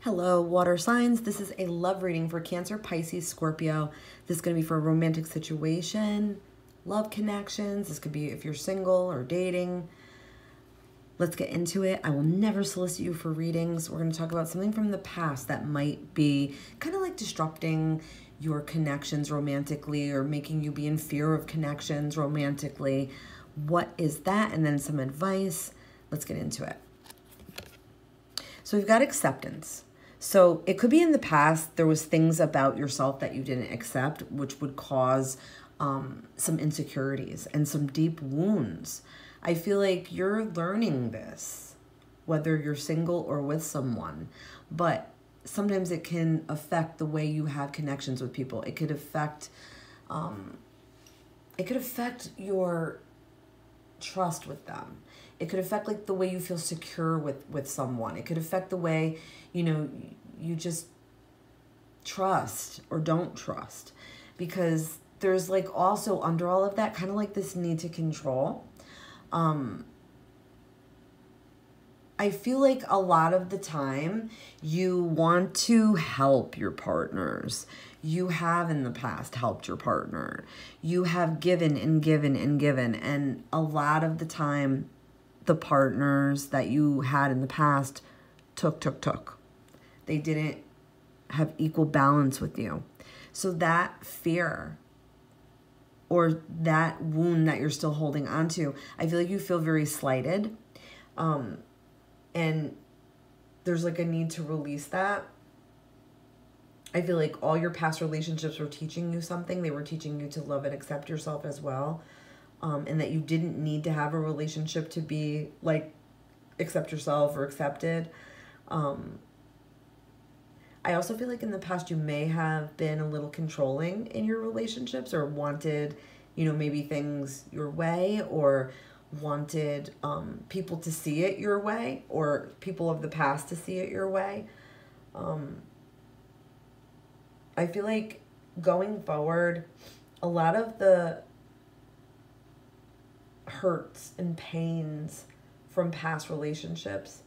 Hello, water signs. This is a love reading for Cancer, Pisces, Scorpio. This is going to be for a romantic situation, love connections. This could be if you're single or dating. Let's get into it. I will never solicit you for readings. We're going to talk about something from the past that might be kind of like disrupting your connections romantically or making you be in fear of connections romantically. What is that? And then some advice. Let's get into it. So we've got acceptance. So it could be in the past there was things about yourself that you didn't accept, which would cause some insecurities and some deep wounds. I feel like you're learning this, whether you're single or with someone, but sometimes it can affect the way you have connections with people. It could affect your trust with them. It could affect like the way you feel secure with someone. It could affect the way, you just trust or don't trust, because there's like also under all of that kind of like this need to control. I feel like a lot of the time you want to help your partners. You have in the past helped your partner. You have given and given and given. And a lot of the time, the partners that you had in the past took. They didn't have equal balance with you. So that fear or that wound that you're still holding on to, I feel like you feel very slighted. And there's like a need to release that. I feel like all your past relationships were teaching you something. They were teaching you to love and accept yourself as well. And that you didn't need to have a relationship to be like, accept yourself or accepted. I also feel like in the past you may have been a little controlling in your relationships or wanted, maybe things your way, or wanted people to see it your way, or people of the past to see it your way. I feel like going forward, a lot of the hurts and pains from past relationships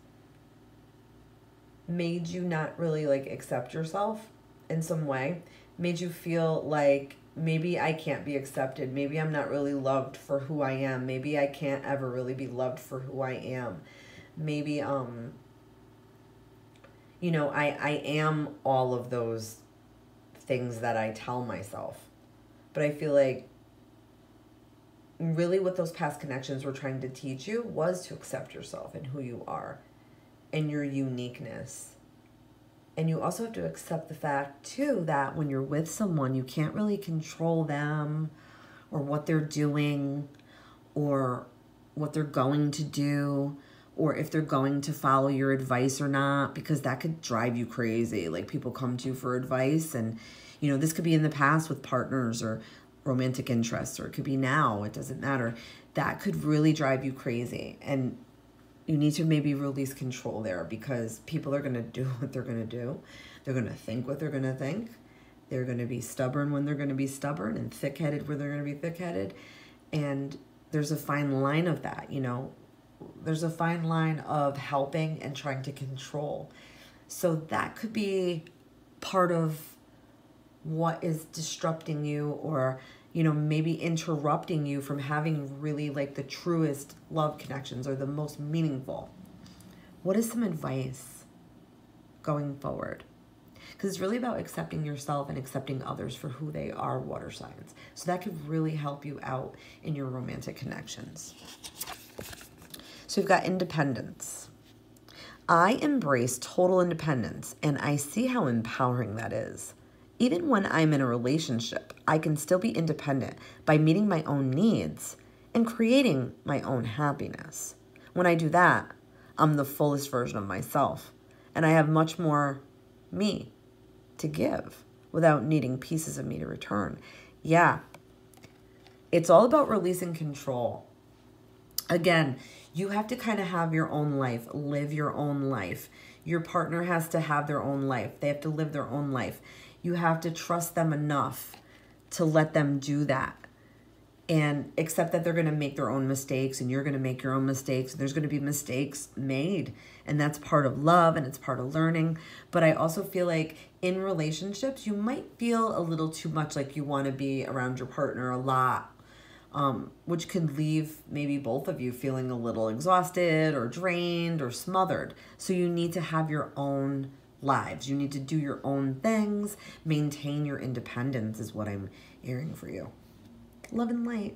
made you not really like accept yourself in some way, made you feel like maybe I can't be accepted. Maybe I'm not really loved for who I am. Maybe I can't ever really be loved for who I am. Maybe, I am all of those things that I tell myself. But I feel like really what those past connections were trying to teach you was to accept yourself and who you are and your uniqueness. And you also have to accept the fact too that when you're with someone, you can't really control them or what they're doing or what they're going to do, or if they're going to follow your advice or not, because that could drive you crazy. Like people come to you for advice, and this could be in the past with partners or romantic interests, or it could be now, it doesn't matter. That could really drive you crazy. And you need to maybe release control there, because people are going to do what they're going to do. They're going to think what they're going to think. They're going to be stubborn when they're going to be stubborn, and thick-headed where they're going to be thick-headed. And there's a fine line of that, There's a fine line of helping and trying to control. So that could be part of what is disrupting you, or maybe interrupting you from having really like the truest love connections or the most meaningful. What is some advice going forward? Because it's really about accepting yourself and accepting others for who they are, water signs. So that could really help you out in your romantic connections. So we've got independence. I embrace total independence, and I see how empowering that is. Even when I'm in a relationship, I can still be independent by meeting my own needs and creating my own happiness. When I do that, I'm the fullest version of myself, and I have much more me to give without needing pieces of me to return. Yeah, it's all about releasing control. Again, you have to kind of have your own life, live your own life. Your partner has to have their own life. They have to live their own life. You have to trust them enough to let them do that. and accept that they're going to make their own mistakes and you're going to make your own mistakes. And there's going to be mistakes made, and that's part of love and it's part of learning. But I also feel like in relationships, you might feel a little too much like you want to be around your partner a lot, which could leave maybe both of you feeling a little exhausted or drained or smothered. So you need to have your own lives. You need to do your own things, maintain your independence is what I'm hearing for you. Love and light.